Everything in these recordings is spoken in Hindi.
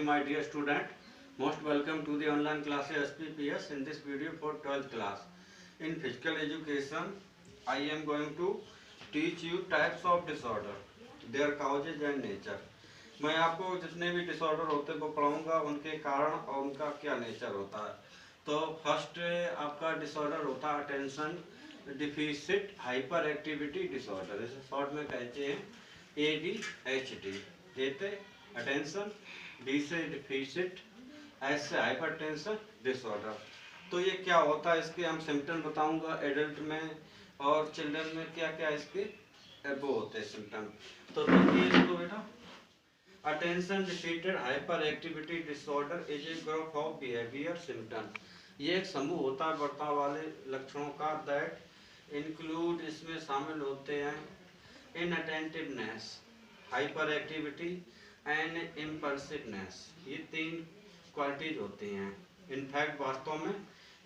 my dear student. Most welcome to the online class SPPS in this video for 12th class. In physical education, I am going to teach you types of disorder, their causes and nature. मैं आपको जितने भी डिसऑर्डर होते हैं वो पढ़ाऊंगा, उनके कारण और उनका क्या नेचर होता है। तो फर्स्ट आपका डिसऑर्डर होता है attention deficit hyperactivity disorder, इसे शॉर्ट में कहते हैं ADHD। कहते अटेंशन, डी से डिफिसिट, एच से हाइपर टेंशन डिसऑर्डर। तो ये क्या होता है, इसके हम सिम्टम बताऊंगा एडल्ट में और चिल्ड्रन में क्या क्या इसके वो होते हैं सिम्टम। तो देखिए इसको बेटा, attention deficit hyperactivity disorder is a group of behaviour symptom. ये एक समूह होता है बर्ताव वाले लक्षणों का दैट इंक्लूड, इसमें शामिल होते हैं इनअटेंटिवनेस, हाइपर एक्टिविटी एंड इम्पल्सिवनेस। ये तीन क्वालिटीज होती हैं। इनफैक्ट वास्तव में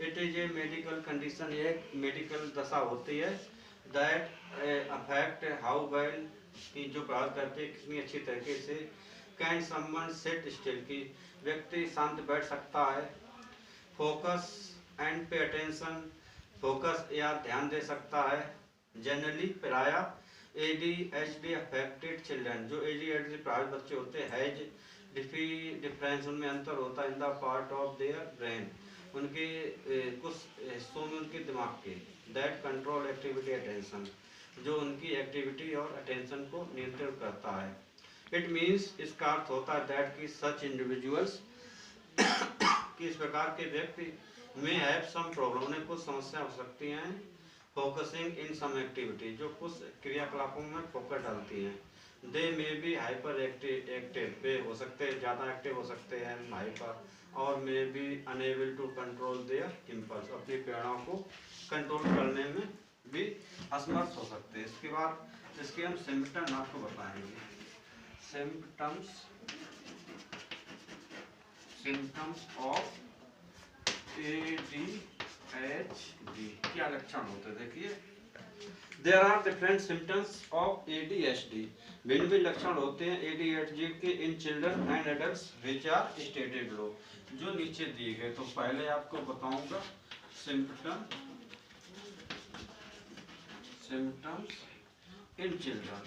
it is a medical condition, एक मेडिकल दशा होती है दैट अफेक्ट हाउ वेल, की जो बात करते हैं कितनी अच्छी तरीके से कैन समवन सिट स्टिल, की व्यक्ति शांत बैठ सकता है, focus and pay attention, focus या ध्यान दे सकता है। जनरली प्राय ADHD अफेक्टेड चिल्ड्रन, जो ADHD प्राइवेट बच्चे होते हैं, हैज डिफरेंस, उनमें अंतर होता है in the part of their brain, उनके कुछ हिस्सों में उनके दिमाग के, दैट कंट्रोल एक्टिविटी अटेंशन, जो उनकी एक्टिविटी और अटेंशन को नियंत्रित करता है। इट मीन्स, इसका अर्थ होता है दैट की सच इंडिविजुअल्स, कि इस प्रकार के व्यक्ति में हैव सम प्रॉब्लम, उन्हें कुछ समस्या हो सकती हैं, फोकसिंग इन सम एक्टिविटी, जो कुछ क्रियाकलापों में फोकस डालती हैं। दे मे बी हाइपर एक्टिव, वे हो सकते हैं ज़्यादा एक्टिव हो सकते हैं हाइपर, और may be unable to control their impulse, अपनी प्रेरणाओं को कंट्रोल करने में भी असमर्थ हो सकते हैं। इसके बाद इसके हम सिम्टम आपको बताएंगे। सिम्टम्स ऑफ ADHD, क्या लक्षण होते हैं देखिए। There are different symptoms of ADHD, भिन्न भिन्न लक्षण होते हैं ADHD के in children and adults which are stated below, जो नीचे दिए गए। तो पहले आपको बताऊंगा सिम्टम्स इन चिल्ड्रन,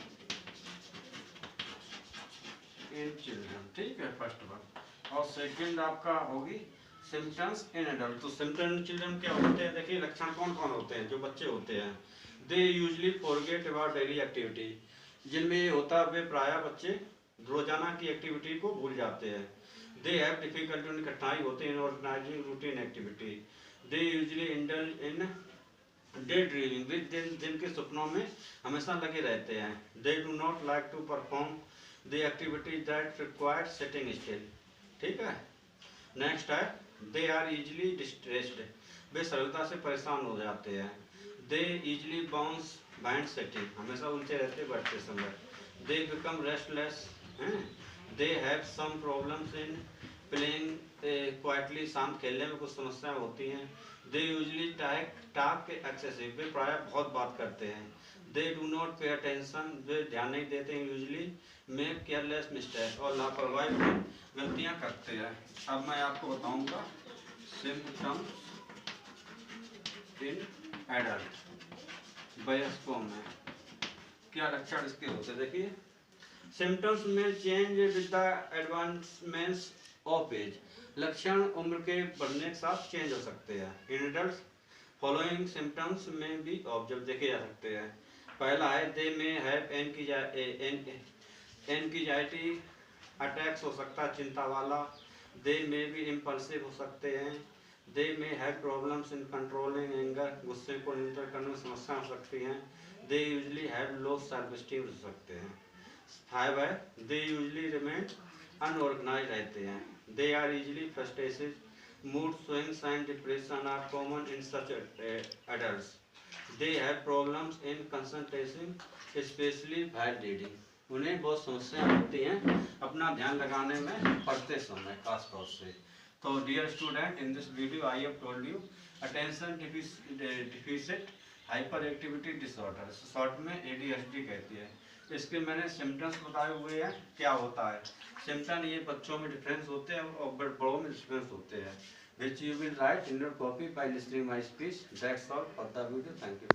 ठीक है फर्स्ट वन। और सेकंड आपका होगी सिम्टम्स इन एडल्ट। तो सिम्टम इन चिल्ड्रन क्या होते हैं देखिए, लक्षण कौन कौन होते हैं, जो बच्चे होते हैं। They usually forget about daily activity, जिनमें ये होता है वे प्रायः बच्चे रोजाना की एक्टिविटी को भूल जाते हैं। दे हैव डिफिकल्टी, उनकी कठिनाई होती है in organising routine activity. They usually indulge in daydreaming, वे जिनके सपनों में हमेशा लगे रहते हैं। They do not like to perform the activity that required sitting still, ठीक है। नेक्स्ट है दे आर इजिली डिस्ट्रेस्ड, वे सरलता से परेशान हो जाते हैं। They easily bounce band setting, हमेशा उलझे रहते बैठते समय। They become restless, they have some problems in playing quietly, शांत खेलने में कुछ समस्याएं होती हैं। दे यूजली टॉक एक्सेसिव, वे प्रायः बहुत बात करते हैं। They do not pay attention, वे ध्यान नहीं देते हैं। यूजली मेक केयरलेस मिस्टेक, और लापरवाही में गलतियां करते हैं। अब मैं आपको बताऊंगा सिम्टम्स इन एडल्ट, वयस्कों में क्या लक्षण इसके होते हैं देखिए। सिम्टम्स में change with the advancements of age, लक्षण उम्र के बढ़ने के साथ चेंज हो सकते हैं। इन एडल्ट्स फॉलोइंग सिम्टम्स में भी ऑब्जर्व देखे जा सकते हैं। पहला है दे में हैव एंजाइटी अटैक्स, हो सकता है चिंता वाला। दे में भी इम्पल्सिव हो सकते हैं। दे में have problems in controlling anger, गुस्से को नियंत्रण करने में समस्या हो सकती हैं। They usually have low self esteem हो सकते हैं। 5 है दे यूजली रिमेन अनऑर्गेनाइज रहते हैं। They are easily frustrated, mood swings and depression are common in such adults. They have problems in concentration specially while reading, उन्हें बहुत समस्याएं होती हैं अपना ध्यान लगाने में पढ़ते समय खास तौर से। तो dear student, in this video I have told you attention deficit hyperactivity disorder, short में ADHD कहती है। इसके मैंने सिम्टम्स बताए हुए हैं क्या होता है। सिम्टम ये बच्चों में डिफरेंस होते हैं और बड़ों में डिफरेंस होते हैं, which you will write in your copy by listening my speech. That's all for the video. Thank you.